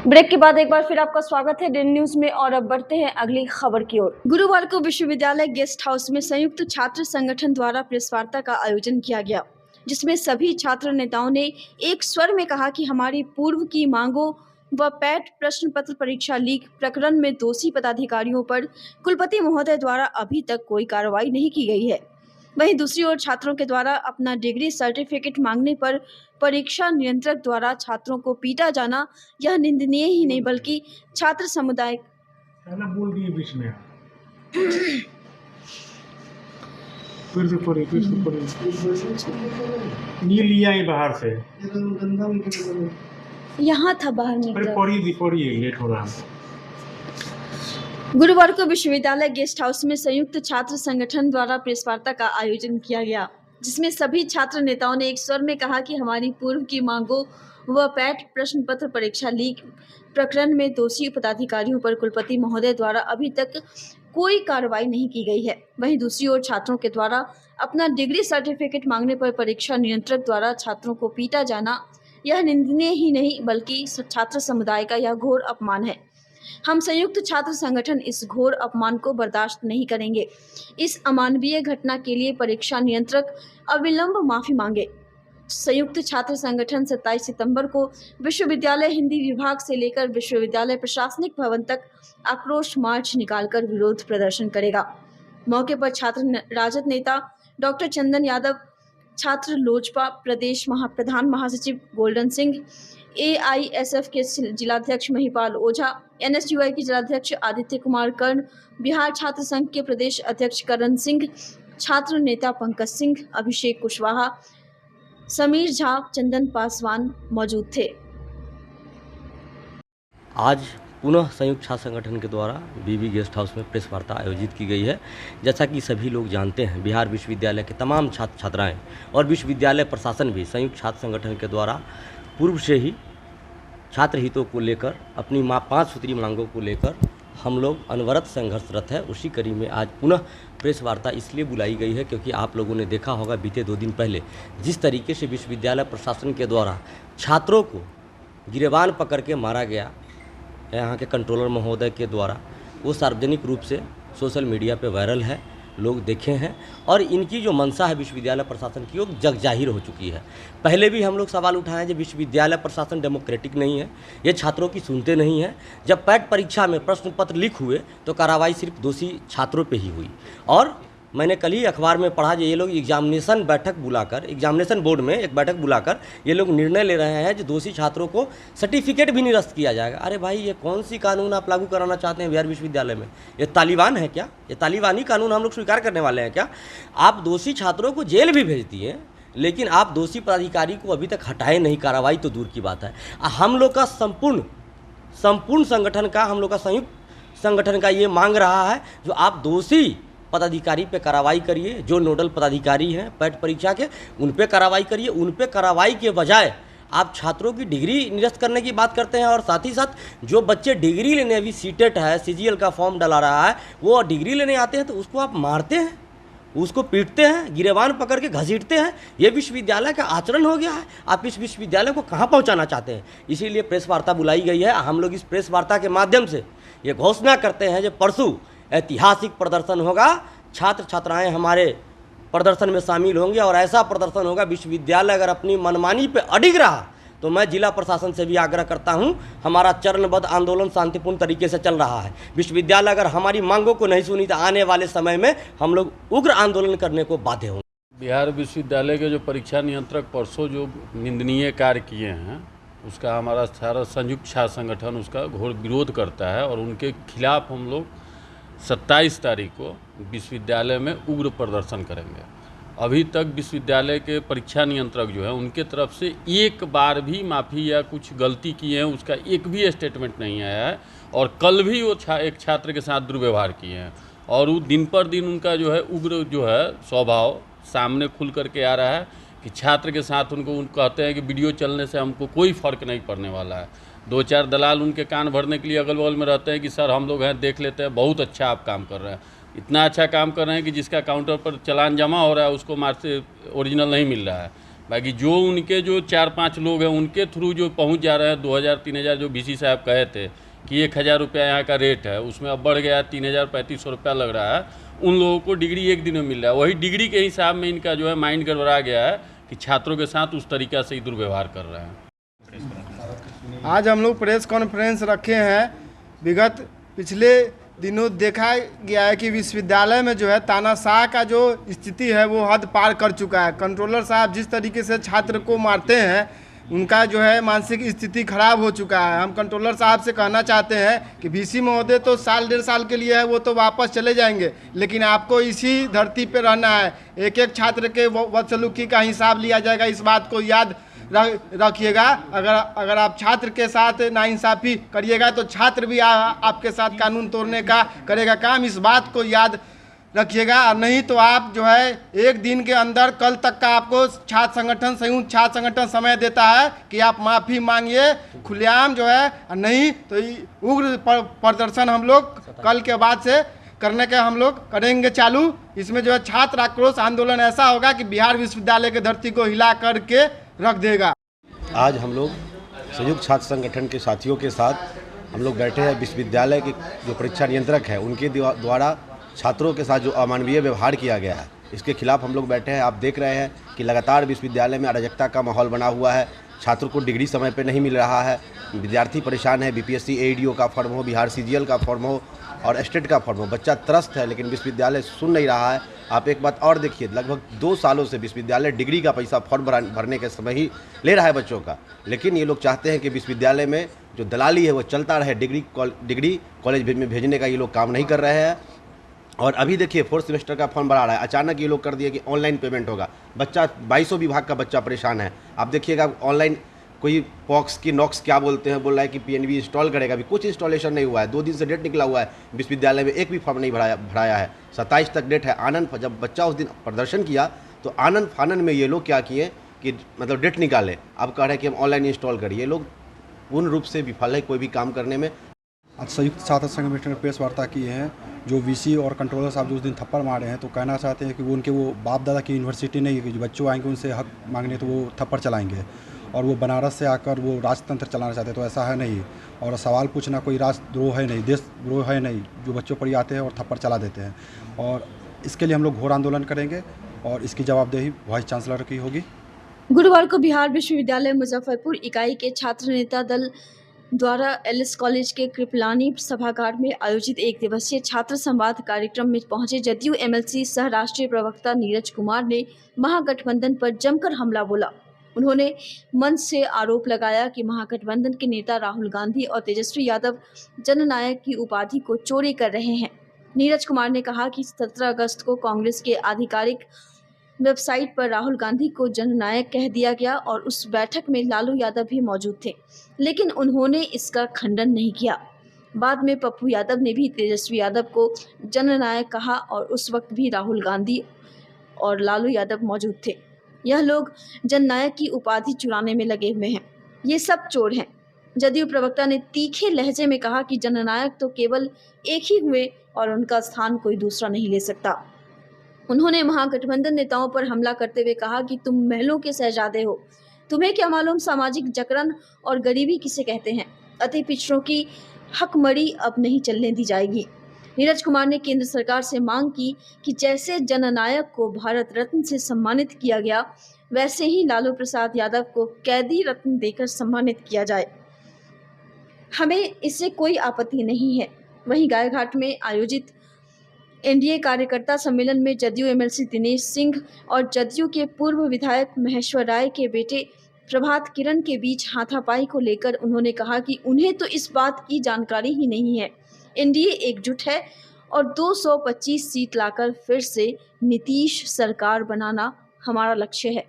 ब्रेक के बाद एक बार फिर आपका स्वागत है 10 न्यूज में, और अब बढ़ते हैं अगली खबर की ओर। गुरुवार को विश्वविद्यालय गेस्ट हाउस में संयुक्त छात्र संगठन द्वारा प्रेस वार्ता का आयोजन किया गया, जिसमें सभी छात्र नेताओं ने एक स्वर में कहा कि हमारी पूर्व की मांगों व पैट प्रश्न पत्र परीक्षा लीक प्रकरण में दोषी पदाधिकारियों पर कुलपति महोदय द्वारा अभी तक कोई कार्रवाई नहीं की गई है। वहीं दूसरी ओर छात्रों के द्वारा अपना डिग्री सर्टिफिकेट मांगने पर परीक्षा नियंत्रक द्वारा छात्रों को पीटा जाना यह निंदनीय ही नहीं बल्कि छात्र समुदाय
बोल दिए बीच में फिर से पढ़िए ये लिया है बाहर से
यहाँ था बाहर निकला।
पढ़िए लेट हो रहा है।
गुरुवार को विश्वविद्यालय गेस्ट हाउस में संयुक्त छात्र संगठन द्वारा प्रेस वार्ता का आयोजन किया गया, जिसमें सभी छात्र नेताओं ने एक स्वर में कहा कि हमारी पूर्व की मांगों व पैट प्रश्न पत्र परीक्षा लीक प्रकरण में दोषी पदाधिकारियों पर कुलपति महोदय द्वारा अभी तक कोई कार्रवाई नहीं की गई है। वहीं दूसरी ओर छात्रों के द्वारा अपना डिग्री सर्टिफिकेट मांगने पर परीक्षा नियंत्रक द्वारा छात्रों को पीटा जाना यह निंदनीय ही नहीं बल्कि छात्र समुदाय का यह घोर अपमान है। हम संयुक्त छात्र संगठन इस घोर अपमान को बर्दाश्त नहीं करेंगे। इस अमानवीय घटना के लिए परीक्षा नियंत्रक अविलंब माफी मांगे। संयुक्त छात्र संगठन 27 सितंबर को विश्वविद्यालय हिंदी विभाग से लेकर विश्वविद्यालय प्रशासनिक भवन तक आक्रोश मार्च निकालकर विरोध प्रदर्शन करेगा। मौके पर छात्र राजद नेता डॉक्टर चंदन यादव, छात्र लोजपा प्रदेश महाप्रधान महासचिव गोल्डन सिंह, AISF के जिलाध्यक्ष महिपाल ओझा, NSUI के जिलाध्यक्ष आदित्य कुमार कर्ण, बिहार छात्र संघ के प्रदेश अध्यक्ष करण सिंह, छात्र नेता पंकज सिंह, अभिषेक कुशवाहा, समीर झा, चंदन पासवान मौजूद थे।
आज पुनः संयुक्त छात्र संगठन के द्वारा बीबी गेस्ट हाउस में प्रेस वार्ता आयोजित की गई है। जैसा कि सभी लोग जानते हैं, बिहार विश्वविद्यालय के तमाम छात्र छात्राएं और विश्वविद्यालय प्रशासन भी संयुक्त छात्र संगठन के द्वारा पूर्व से ही छात्र हितों को लेकर अपनी 5 सूत्री मांगों को लेकर हम लोग अनवरत संघर्षरत है। उसी कड़ी में आज पुनः प्रेस वार्ता इसलिए बुलाई गई है क्योंकि आप लोगों ने देखा होगा बीते 2 दिन पहले जिस तरीके से विश्वविद्यालय प्रशासन के द्वारा छात्रों को गिरेबान पकड़ के मारा गया यहाँ के कंट्रोलर महोदय के द्वारा, वो सार्वजनिक रूप से सोशल मीडिया पे वायरल है, लोग देखे हैं और इनकी जो मंशा है विश्वविद्यालय प्रशासन की वो जग जाहिर हो चुकी है। पहले भी हम लोग सवाल उठाए कि विश्वविद्यालय प्रशासन डेमोक्रेटिक नहीं है, ये छात्रों की सुनते नहीं हैं। जब पैट परीक्षा में प्रश्न पत्र लीक हुए तो कार्रवाई सिर्फ दोषी छात्रों पे ही हुई और मैंने कल ही अखबार में पढ़ा कि ये लोग एग्जामिनेशन बैठक बुलाकर, एग्जामिनेशन बोर्ड में एक बैठक बुलाकर ये लोग निर्णय ले रहे हैं कि दोषी छात्रों को सर्टिफिकेट भी निरस्त किया जाएगा। अरे भाई, ये कौन सी कानून आप लागू कराना चाहते हैं बिहार विश्वविद्यालय में? ये तालिबान है क्या? ये तालिबानी कानून हम लोग स्वीकार करने वाले हैं क्या? आप दोषी छात्रों को जेल भी भेज दिए लेकिन आप दोषी पदाधिकारी को अभी तक हटाए नहीं, कार्रवाई तो दूर की बात है। हम लोग का संपूर्ण संगठन का, हम लोग का संयुक्त संगठन का ये मांग रहा है जो आप दोषी पदाधिकारी पे कार्रवाई करिए, जो नोडल पदाधिकारी हैं पैट परीक्षा के उन पे कार्रवाई करिए। उन पे कार्रवाई के बजाय आप छात्रों की डिग्री निरस्त करने की बात करते हैं और साथ ही साथ जो बच्चे डिग्री लेने, अभी सीटेट है, CGL का फॉर्म डला रहा है, वो डिग्री लेने आते हैं तो उसको आप मारते हैं, उसको पीटते हैं, गिरेबान पकड़ के घसीटते हैं। ये विश्वविद्यालय का आचरण हो गया है। आप इस विश्वविद्यालय को कहाँ पहुँचाना चाहते हैं? इसीलिए प्रेस वार्ता बुलाई गई है। हम लोग इस प्रेस वार्ता के माध्यम से ये घोषणा करते हैं कि परसों ऐतिहासिक प्रदर्शन होगा, छात्र छात्राएं हमारे प्रदर्शन में शामिल होंगे और ऐसा प्रदर्शन होगा, विश्वविद्यालय अगर अपनी मनमानी पे अडिग रहा तो मैं जिला प्रशासन से भी आग्रह करता हूं, हमारा चरणबद्ध आंदोलन शांतिपूर्ण तरीके से चल रहा है। विश्वविद्यालय अगर हमारी मांगों को नहीं सुनी तो आने वाले समय में हम लोग उग्र आंदोलन करने को बाध्य होंगे।
बिहार विश्वविद्यालय के जो परीक्षा नियंत्रक परसों जो निंदनीय कार्य किए हैं उसका हमारा सारा संयुक्त छात्र संगठन उसका घोर विरोध करता है और उनके खिलाफ हम लोग 27 तारीख को विश्वविद्यालय में उग्र प्रदर्शन करेंगे। अभी तक विश्वविद्यालय के परीक्षा नियंत्रक जो है उनके तरफ से एक बार भी माफ़ी या कुछ गलती की है उसका एक भी स्टेटमेंट नहीं आया है और कल भी वो एक छात्र के साथ दुर्व्यवहार किए हैं और वो दिन पर दिन उनका जो है उग्र जो है स्वभाव सामने खुल करके आ रहा है कि छात्र के साथ उनको कहते हैं कि वीडियो चलने से हमको कोई फ़र्क नहीं पड़ने वाला है। 2-4 दलाल उनके कान भरने के लिए अगल बगल में रहते हैं कि सर हम लोग हैं, देख लेते हैं, बहुत अच्छा आप काम कर रहे हैं। इतना अच्छा काम कर रहे हैं कि जिसका काउंटर पर चालान जमा हो रहा है उसको मार्क्स ओरिजिनल नहीं मिल रहा है। बाकी जो उनके जो 4-5 लोग हैं उनके थ्रू जो पहुंच जा रहे हैं 2000-3000 जो BC साहब कहे थे कि 1000 रुपया यहाँ का रेट है, उसमें अब बढ़ गया 3000-3500 रुपया लग रहा है। उन लोगों को डिग्री एक दिन में मिल रहा है। वही डिग्री के हिसाब में इनका जो है माइंड गड़बड़ा गया है कि छात्रों के साथ उस तरीक़ा से ही दुर्व्यवहार कर रहे हैं।
आज हम लोग प्रेस कॉन्फ्रेंस रखे हैं। विगत पिछले दिनों देखा गया है कि विश्वविद्यालय में जो है तानाशाह का जो स्थिति है वो हद पार कर चुका है। कंट्रोलर साहब जिस तरीके से छात्र को मारते हैं, उनका जो है मानसिक स्थिति खराब हो चुका है। हम कंट्रोलर साहब से कहना चाहते हैं कि वीसी महोदय तो साल 1.5 साल के लिए है, वो तो वापस चले जाएंगे, लेकिन आपको इसी धरती पे रहना है। एक एक छात्र के बदसलूकी का हिसाब लिया जाएगा, इस बात को याद रखिएगा। अगर आप छात्र के साथ नाइंसाफ़ी करिएगा तो छात्र भी आपके साथ कानून तोड़ने का करेगा काम, इस बात को याद रखिएगा। और नहीं तो आप जो है 1 दिन के अंदर कल तक का आपको छात्र संगठन, संयुक्त छात्र संगठन समय देता है कि आप माफ़ी मांगिए खुलेआम जो है, नहीं तो उग्र प्रदर्शन हम लोग कल के बाद से करने के हम लोग करेंगे चालू। इसमें जो है छात्र आक्रोश आंदोलन ऐसा होगा कि बिहार विश्वविद्यालय की धरती को हिला करके रख देगा।
आज हम लोग संयुक्त छात्र संगठन के साथियों के साथ हम लोग बैठे हैं। विश्वविद्यालय के जो परीक्षा नियंत्रक है उनके द्वारा छात्रों के साथ जो अमानवीय व्यवहार किया गया है, इसके खिलाफ हम लोग बैठे हैं। आप देख रहे हैं कि लगातार विश्वविद्यालय में अराजकता का माहौल बना हुआ है। छात्रों को डिग्री समय पे नहीं मिल रहा है, विद्यार्थी परेशान है। बीपीएससी एडीओ का फॉर्म हो, बिहार सीजीएल का फॉर्म हो और स्टेट का फॉर्म हो, बच्चा त्रस्त है, लेकिन विश्वविद्यालय सुन नहीं रहा है। आप एक बात और देखिए, लगभग 2 सालों से विश्वविद्यालय डिग्री का पैसा फॉर्म भरने के समय ही ले रहा है बच्चों का, लेकिन ये लोग चाहते हैं कि विश्वविद्यालय में जो दलाली है वो चलता रहे। डिग्री कॉलेज में भेजने का ये लोग काम नहीं कर रहे हैं। और अभी देखिए 4th सेमेस्टर का फॉर्म भरा रहा है, अचानक ये लोग कर दिए कि ऑनलाइन पेमेंट होगा। बच्चा 2200 विभाग का बच्चा परेशान है। आप देखिएगा ऑनलाइन कोई पॉक्स की नॉक्स क्या बोलते हैं, बोल रहा है कि पीएनबी इंस्टॉल करेगा, अभी कुछ इंस्टॉलेशन नहीं हुआ है। 2 दिन से डेट निकला हुआ है, विश्वविद्यालय में एक भी फॉर्म नहीं भराया है। 27 तक डेट है। आनंद जब बच्चा उस दिन प्रदर्शन किया तो आनंद फानन में ये लोग क्या किए कि मतलब डेट निकाले, अब कह रहे हैं कि हम ऑनलाइन इंस्टॉल करिए। ये लोग पूर्ण रूप से विफल है कोई भी काम करने में।
आज संयुक्त छात्र संगठन ने प्रेस वार्ता की है। जो वीसी और कंट्रोलर साहब जो उस दिन थप्पड़ मारे हैं, तो कहना चाहते हैं कि वो उनके वो बाप दादा की यूनिवर्सिटी नहीं है कि जो बच्चों आएंगे उनसे हक मांगने तो वो थप्पड़ चलाएंगे, और वो बनारस से आकर वो राजतंत्र चलाना चाहते हैं, तो ऐसा है नहीं। और सवाल पूछना कोई राष्ट्रद्रोह है नहीं, देशद्रोह है नहीं, जो बच्चों पर आते हैं और थप्पड़ चला देते हैं। और इसके लिए हम लोग घोर आंदोलन करेंगे और इसकी जवाबदेही वाइस चांसलर की होगी।
गुरुवार को बिहार विश्वविद्यालय मुजफ्फरपुर इकाई के छात्र नेता दल द्वारा एलिस कॉलेज के कृपलानी सभागार में आयोजित 1 दिवसीय छात्र संवाद कार्यक्रम में पहुंचे जदयू एमएलसी सह राष्ट्रीय प्रवक्ता नीरज कुमार ने महागठबंधन पर जमकर हमला बोला। उन्होंने मंच से आरोप लगाया कि महागठबंधन के नेता राहुल गांधी और तेजस्वी यादव जननायक की उपाधि को चोरी कर रहे हैं। नीरज कुमार ने कहा कि 17 अगस्त को कांग्रेस के आधिकारिक वेबसाइट पर राहुल गांधी को जननायक कह दिया गया और उस बैठक में लालू यादव भी मौजूद थे, लेकिन उन्होंने इसका खंडन नहीं किया। बाद में पप्पू यादव ने भी तेजस्वी यादव को जननायक कहा और उस वक्त भी राहुल गांधी और लालू यादव मौजूद थे। यह लोग जननायक की उपाधि चुराने में लगे हुए हैं, ये सब चोर हैं। जदयू प्रवक्ता ने तीखे लहजे में कहा कि जननायक तो केवल एक ही हुए और उनका स्थान कोई दूसरा नहीं ले सकता। उन्होंने महागठबंधन नेताओं पर हमला करते हुए कहा कि तुम महलों के शहजादे हो, तुम्हें क्या मालूम सामाजिक जकड़न और गरीबी किसे कहते हैं। अति पिछड़ों की हकमड़ी अब नहीं चलने दी जाएगी। नीरज कुमार ने केंद्र सरकार से मांग की कि जैसे जननायक को भारत रत्न से सम्मानित किया गया, वैसे ही लालू प्रसाद यादव को कैदी रत्न देकर सम्मानित किया जाए। हमें इससे कोई आपत्ति नहीं है। वहीं गायघाट में आयोजित एनडीए कार्यकर्ता सम्मेलन में जदयू एमएलसी दिनेश सिंह और जदयू के पूर्व विधायक महेश्वर राय के बेटे प्रभात किरण के बीच हाथापाई को लेकर उन्होंने कहा कि उन्हें तो इस बात की जानकारी ही नहीं है। एनडीए एकजुट है और 225 सीट लाकर फिर से नीतीश सरकार बनाना हमारा लक्ष्य है।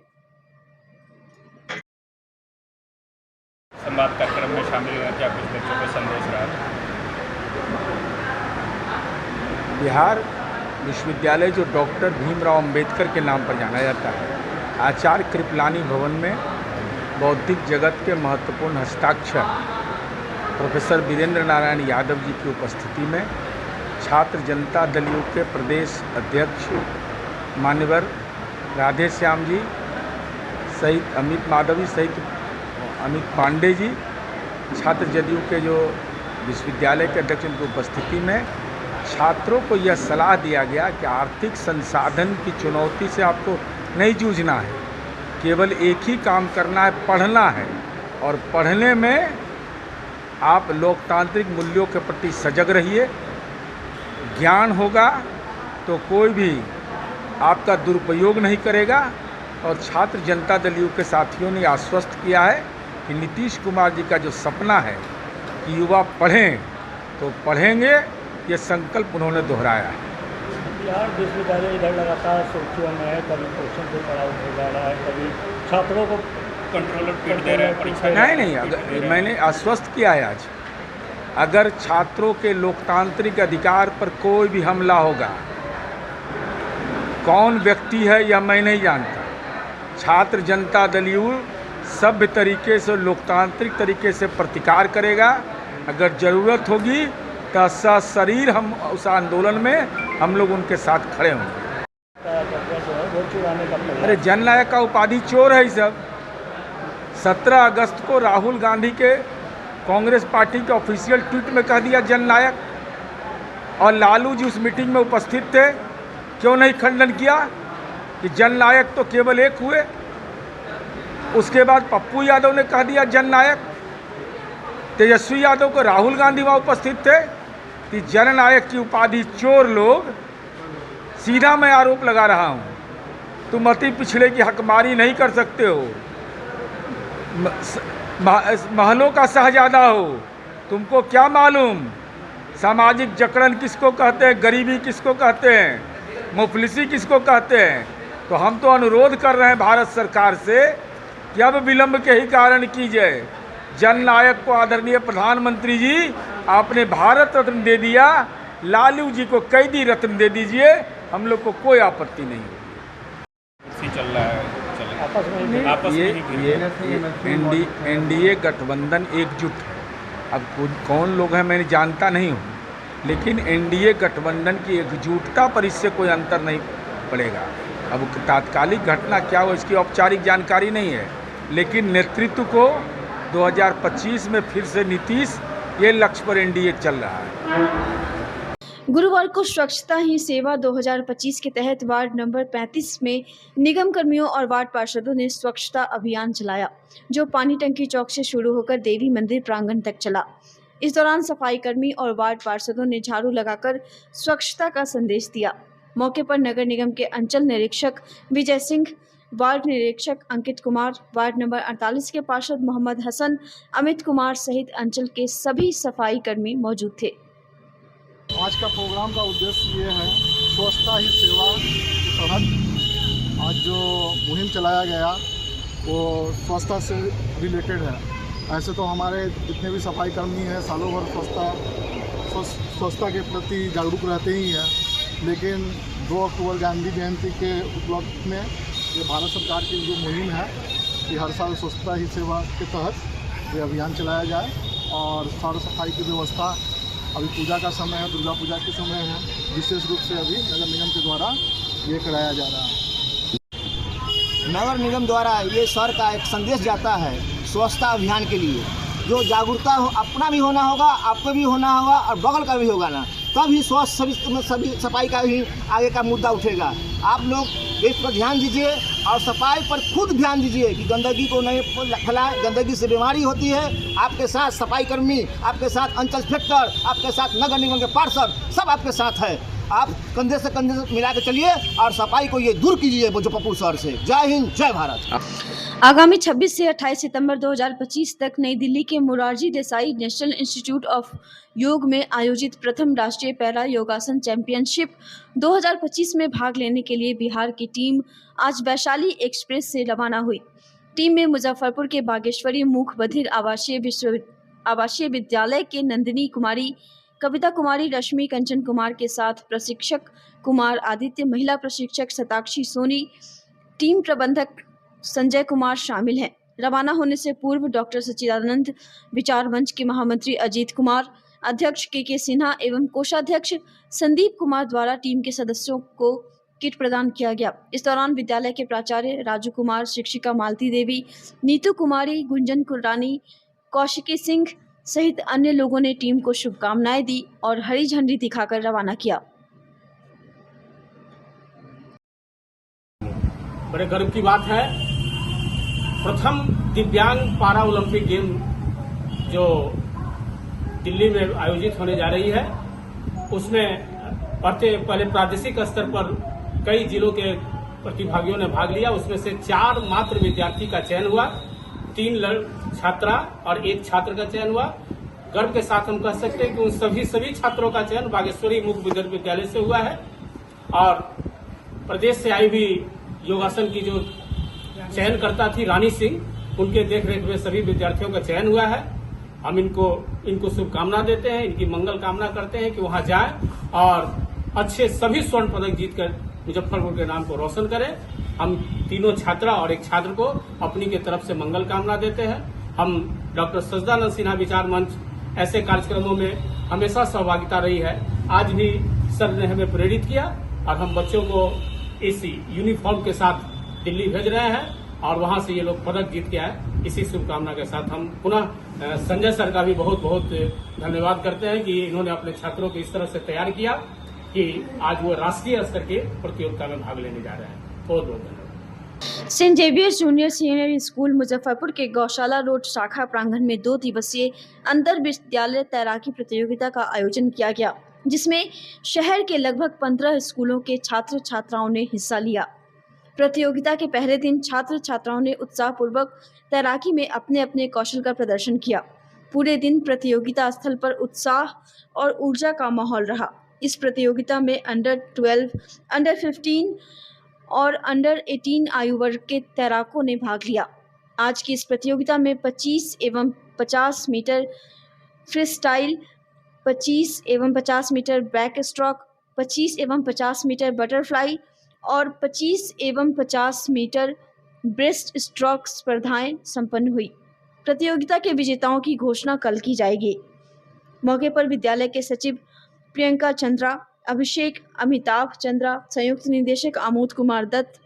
संवाद कार्यक्रम में शामिल होकर क्या कुछ बच्चों को संदेश रहा? बिहार विश्वविद्यालय जो डॉक्टर भीमराव अंबेडकर के नाम पर जाना जाता है, आचार्य कृपलानी भवन में बौद्धिक जगत के महत्वपूर्ण हस्ताक्षर प्रोफेसर वीरेंद्र नारायण यादव जी की उपस्थिति में छात्र जनता दल यू के प्रदेश अध्यक्ष मान्यवर राधे श्याम जी सहित अमित माधवी सहित अमित पांडे जी, छात्र जदयू के जो विश्वविद्यालय के अध्यक्ष की उपस्थिति में छात्रों को यह सलाह दिया गया कि आर्थिक संसाधन की चुनौती से आपको नहीं जूझना है, केवल एक ही काम करना है, पढ़ना है। और पढ़ने में आप लोकतांत्रिक मूल्यों के प्रति सजग रहिए। ज्ञान होगा तो कोई भी आपका दुरुपयोग नहीं करेगा। और छात्र जनता दल यू के साथियों ने आश्वस्त किया है कि नीतीश कुमार जी का जो सपना है कि युवा पढ़ें तो पढ़ेंगे, ये संकल्प उन्होंने दोहराया है।
बिहार विश्वविद्यालय इधर लगातार सुर्खियों में है, कभी क्वेश्चन पेपर आउट हो जा रहा है, कभी छात्रों को कंट्रोलर पीट दे रहे हैं परीक्षा।
नहीं, अगर मैंने आश्वस्त किया है आज, अगर छात्रों के लोकतांत्रिक अधिकार पर कोई भी हमला होगा, कौन व्यक्ति है यह मैं नहीं जानता, छात्र जनता दल यू सभ्य तरीके से लोकतांत्रिक तरीके से प्रतिकार करेगा। अगर ज़रूरत होगी तो सशरीर हम उस आंदोलन में हम लोग उनके साथ खड़े होंगे। अरे जननायक का उपाधि चोर है सब। 17 अगस्त को राहुल गांधी के कांग्रेस पार्टी के ऑफिशियल ट्वीट में कह दिया जननायक, और लालू जी उस मीटिंग में उपस्थित थे, क्यों नहीं खंडन किया कि जननायक तो केवल एक हुए। उसके बाद पप्पू यादव ने कह दिया जननायक, तेजस्वी यादव को राहुल गांधी वहाँ उपस्थित थे कि जननायक की उपाधि चोर लोग। सीधा मैं आरोप लगा रहा हूँ, तुम अति पिछड़े की हकमारी नहीं कर सकते हो, महलों का शहजादा हो, तुमको क्या मालूम सामाजिक जकड़न किसको कहते हैं, गरीबी किसको कहते हैं, मुफलिसी किसको कहते हैं। तो हम तो अनुरोध कर रहे हैं भारत सरकार से कि अब विलंब के ही कारण कीजिए। जननायक को आदरणीय प्रधानमंत्री जी आपने भारत रत्न दे दिया, लालू जी को कैदी रत्न दे दीजिए, हम लोग को कोई आपत्ति नहीं होगी।
चल रहा है
ये एनडीए गठबंधन एकजुट है। अब कौन लोग हैं मैंने जानता नहीं हूँ, लेकिन एनडीए गठबंधन की एकजुटता पर इससे कोई अंतर नहीं पड़ेगा। अब तात्कालिक घटना क्या हो इसकी औपचारिक जानकारी नहीं है, लेकिन नेतृत्व को 2025 में फिर से नीतीश ये लक्ष्य पर एनडीए चल रहा है।
गुरुवार को स्वच्छता ही सेवा 2025 के तहत वार्ड नंबर 35 में निगम कर्मियों और वार्ड पार्षदों ने स्वच्छता अभियान चलाया, जो पानी टंकी चौक से शुरू होकर देवी मंदिर प्रांगण तक चला। इस दौरान सफाई कर्मी और वार्ड पार्षदों ने झाड़ू लगाकर स्वच्छता का संदेश दिया। मौके पर नगर निगम के अंचल निरीक्षक विजय सिंह, वार्ड निरीक्षक अंकित कुमार, वार्ड नंबर 48 के पार्षद मोहम्मद हसन, अमित कुमार सहित अंचल के सभी सफाई कर्मी मौजूद थे।
आज का प्रोग्राम का उद्देश्य ये है, स्वच्छता ही सेवा के तहत आज जो मुहिम चलाया गया वो स्वच्छता से रिलेटेड है। ऐसे तो हमारे जितने भी सफाई कर्मी हैं सालों भर स्वच्छता के प्रति जागरूक रहते ही हैं, लेकिन 2 अक्टूबर गांधी जयंती के उपलक्ष्य में ये भारत सरकार की जो मुहिम है कि हर साल स्वच्छता ही सेवा के तहत ये अभियान चलाया जाए। और साफ सफाई की व्यवस्था, अभी पूजा का समय है, दुर्गा पूजा के समय है, विशेष रूप से अभी नगर निगम के द्वारा ये कराया जा रहा है।
नगर निगम द्वारा ये सर का एक संदेश जाता है स्वच्छता अभियान के लिए, जो जागरूकता हो, अपना भी होना होगा, आपको भी होना होगा और बगल का भी होगा ना, तब ही स्वच्छ सभी सफाई का ही आगे का मुद्दा उठेगा। आप लोग इस पर ध्यान दीजिए और सफाई पर खुद ध्यान दीजिए कि गंदगी को नहीं फैलाए। गंदगी से बीमारी होती है। आपके साथ सफाई कर्मी, आपके साथ अंचल इंस्पेक्टर, आपके साथ नगर निगम के पार्षद सब आपके साथ है। आप कंधे से कंधे मिला के चलिए और सफाई को ये दूर कीजिए मुजफ्फरपुर शहर से। जय हिंद, जय भारत।
आगामी 26 से 28 सितंबर 2025 तक नई दिल्ली के Morarji Desai national institute of योग में आयोजित प्रथम राष्ट्रीय पैरा योगासन चैंपियनशिप 2025 में भाग लेने के लिए बिहार की टीम आज वैशाली एक्सप्रेस से रवाना हुई। टीम में मुजफ्फरपुर के बागेश्वरी मूक बधिर आवासीय विद्यालय के नंदिनी कुमारी, कविता कुमारी, रश्मि कंचन कुमार के साथ प्रशिक्षक कुमार आदित्य, महिला प्रशिक्षक शताक्षी सोनी, टीम प्रबंधक संजय कुमार शामिल हैं। रवाना होने से पूर्व डॉक्टर सच्चिदानंद विचार मंच के महामंत्री अजीत कुमार, अध्यक्ष के सिन्हा एवं कोषाध्यक्ष संदीप कुमार द्वारा टीम के सदस्यों को किट प्रदान किया गया। इस दौरान विद्यालय के प्राचार्य राजू कुमार, शिक्षिका मालती देवी, नीतू कुमारी, गुंजन कुरानी, कौशिकी सिंह सहित अन्य लोगों ने टीम को शुभकामनाएं दी और हरी झंडी दिखाकर रवाना किया।
बड़े गर्व की बात है, प्रथम दिव्यांग पारा ओलंपिक गेम जो दिल्ली में आयोजित होने जा रही है। उसमें पहले प्रादेशिक स्तर पर कई जिलों के प्रतिभागियों ने भाग लिया। उसमें से 4 मात्र विद्यार्थी का चयन हुआ, 3 छात्रा और 1 छात्र का चयन हुआ। गर्व के साथ हम कह सकते हैं कि उन सभी छात्रों का चयन बागेश्वरी मुख्य विद्यालय से हुआ है और प्रदेश से आई हुई योगासन की जो चयनकर्ता थी रानी सिंह, उनके देखरेख में सभी विद्यार्थियों का चयन हुआ है। हम इनको शुभकामना देते हैं, इनकी मंगल कामना करते हैं कि वहां जाएं और अच्छे सभी स्वर्ण पदक जीतकर मुजफ्फरपुर के नाम को रोशन करें। हम तीनों छात्रा और 1 छात्र को अपनी की तरफ से मंगल कामना देते हैं। हम डॉक्टर सच्चिदानंद सिन्हा विचार मंच ऐसे कार्यक्रमों में हमेशा सहभागिता रही है। आज भी सर ने हमें प्रेरित किया और हम बच्चों को इस यूनिफॉर्म के साथ दिल्ली भेज रहे हैं और वहां से ये लोग पदक जीत के आए। इसी शुभकामना के साथ हम पुनः संजय सर का भी बहुत बहुत धन्यवाद करते हैं कि इन्होंने अपने छात्रों को इस तरह से तैयार किया कि आज वो राष्ट्रीय स्तर के प्रतियोगिता में भाग लेने जा रहे हैं। बहुत बहुत धन्यवाद।
Saint Xavier's junior senior school Muzaffarpur के गौशाला रोड शाखा प्रांगण में 2 दिवसीय अंतर विद्यालय तैराकी प्रतियोगिता का आयोजन किया गया, जिसमें शहर के लगभग 15 स्कूलों के छात्र छात्राओं ने हिस्सा लिया। प्रतियोगिता के पहले दिन छात्र छात्राओं ने उत्साहपूर्वक तैराकी में अपने अपने कौशल का प्रदर्शन किया। पूरे दिन प्रतियोगिता स्थल पर उत्साह और ऊर्जा का माहौल रहा। इस प्रतियोगिता में अंडर 12, अंडर 15 और अंडर 18 आयु वर्ग के तैराकों ने भाग लिया। आज की इस प्रतियोगिता में 25 एवं 50 मीटर फ्री स्टाइल, 25 एवं 50 मीटर बैक स्ट्रोक, 25 एवं 50 मीटर बटरफ्लाई और 25 एवं 50 मीटर ब्रेस्ट स्ट्रोक स्पर्धाएं संपन्न हुई। प्रतियोगिता के विजेताओं की घोषणा कल की जाएगी। मौके पर विद्यालय के सचिव प्रियंका चंद्रा, अभिषेक अमिताभ चंद्रा, संयुक्त निदेशक आमोद कुमार दत्त,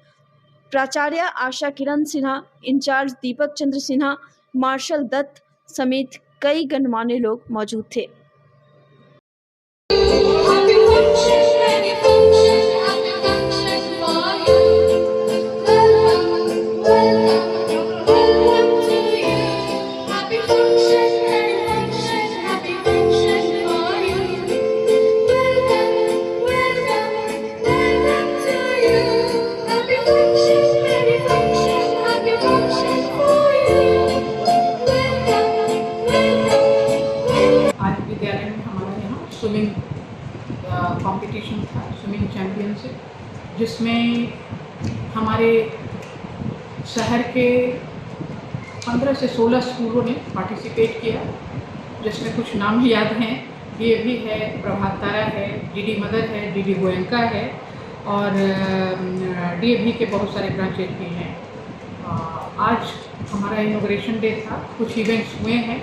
प्राचार्य आशा किरण सिन्हा, इंचार्ज दीपक चंद्र सिन्हा, मार्शल दत्त समेत कई गणमान्य लोग मौजूद थे।
स्विमिंग कंपटीशन था, स्विमिंग चैम्पियनशिप, जिसमें हमारे शहर के 15 से 16 स्कूलों ने पार्टिसिपेट किया, जिसमें कुछ नाम ही याद हैं। DAV है, प्रभात तारा है, DD मदर है, DD गोयंका है और DAV के बहुत सारे ब्रांचेज भी हैं। आज हमारा इनॉग्रेशन डे था, कुछ इवेंट्स हुए हैं।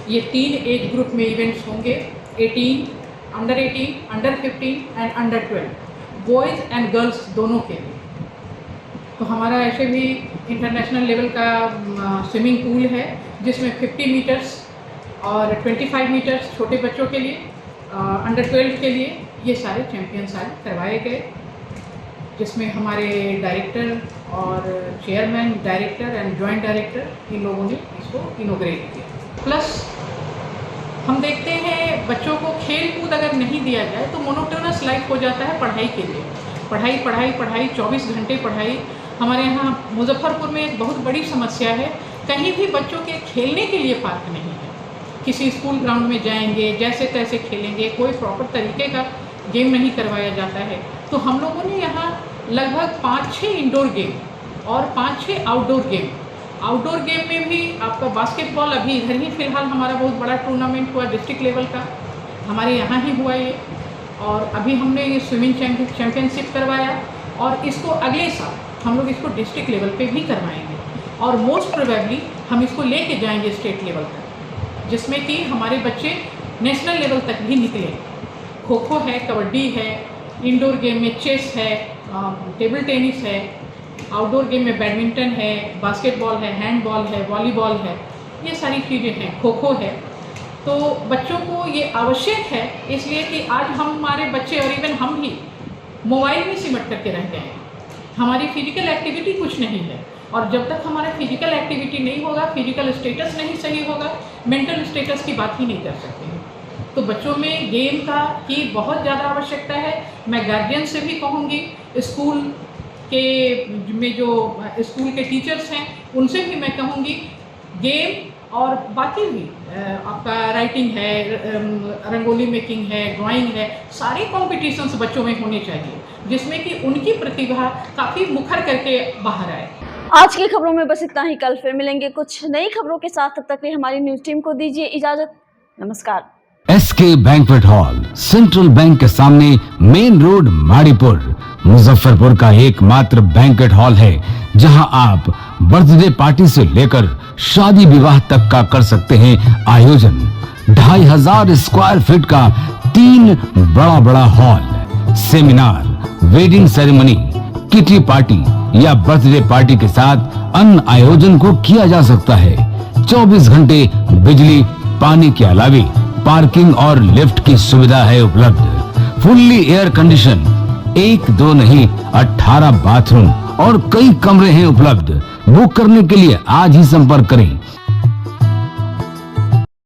ये 3 एज ग्रुप में इवेंट्स होंगे, 18, under 18, under 15 and under 12, boys and girls दोनों के लिए। तो हमारा ऐसे भी इंटरनेशनल लेवल का स्विमिंग पूल है, जिसमें 50 मीटर्स और 25 मीटर्स छोटे बच्चों के लिए, अंडर 12 के लिए ये सारे चैम्पियंस आज करवाए गए, जिसमें हमारे डायरेक्टर और chairman, director and joint director in लोगों ने इसको इनॉग्रेट किया। प्लस हम देखते हैं बच्चों को खेल कूद अगर नहीं दिया जाए तो मोनोटोनस लाइफ हो जाता है पढ़ाई के लिए। पढ़ाई पढ़ाई पढ़ाई 24 घंटे पढ़ाई हमारे यहाँ मुजफ्फरपुर में एक बहुत बड़ी समस्या है। कहीं भी बच्चों के खेलने के लिए पार्क नहीं है। किसी स्कूल ग्राउंड में जाएंगे, जैसे तैसे खेलेंगे, कोई प्रॉपर तरीके का गेम नहीं करवाया जाता है। तो हम लोगों ने यहाँ लगभग 5-6 इंडोर गेम और 5-6 आउटडोर गेम। आउटडोर गेम में भी आपका बास्केटबॉल अभी इधर ही फ़िलहाल हमारा बहुत बड़ा टूर्नामेंट हुआ डिस्ट्रिक्ट लेवल का, हमारे यहाँ ही हुआ ये। और अभी हमने ये स्विमिंग चैम्पियनशिप करवाया और इसको अगले साल हम लोग इसको डिस्ट्रिक्ट लेवल पे भी करवाएंगे और मोस्ट प्रोबेबली हम इसको लेके जाएंगे स्टेट लेवल तक, जिसमें कि हमारे बच्चे नेशनल लेवल तक भी निकले। खो खो है, कबड्डी है, इंडोर गेम में चेस है, टेबल टेनिस है, आउटडोर गेम में बैडमिंटन है, बास्केटबॉल है, हैंडबॉल है, वॉलीबॉल है, ये सारी चीज़ें हैं, खो खो है। तो बच्चों को ये आवश्यक है, इसलिए कि आज हमारे बच्चे और इवन हम भी मोबाइल में सिमट करके रह गए हैं। हमारी फिजिकल एक्टिविटी कुछ नहीं है और जब तक हमारा फिजिकल एक्टिविटी नहीं होगा, फिजिकल स्टेटस नहीं सही होगा, मेंटल स्टेटस की बात ही नहीं कर सकते हैं। तो बच्चों में गेम की बहुत ज़्यादा आवश्यकता है। मैं गार्जियन से भी कहूँगी, स्कूल के टीचर्स हैं उनसे भी मैं कहूँगी, गेम और बाकी भी आपका राइटिंग है, रंगोली मेकिंग है, ड्राइंग है, सारे कॉम्पिटिशन्स बच्चों में होने चाहिए जिसमें कि उनकी प्रतिभा काफ़ी मुखर करके बाहर आए।
आज की खबरों में बस इतना ही। कल फिर मिलेंगे कुछ नई खबरों के साथ। तब तक के हमारी न्यूज टीम को दीजिए इजाजत। नमस्कार।
SK banquet hall central bank के सामने, मेन रोड, माड़ीपुर, मुजफ्फरपुर का एकमात्र बैंक्वेट हॉल है जहां आप बर्थडे पार्टी से लेकर शादी विवाह तक का कर सकते हैं आयोजन। 2500 स्क्वायर फीट का 3 बड़ा hall, seminar, wedding ceremony, kitty party या बर्थडे पार्टी के साथ अन्य आयोजन को किया जा सकता है। 24 घंटे बिजली पानी के अलावे पार्किंग और लिफ्ट की सुविधा है उपलब्ध। फुल्ली एयर कंडीशन, 1 2 नहीं 18 बाथरूम और कई कमरे हैं उपलब्ध। बुक करने के लिए आज ही संपर्क करें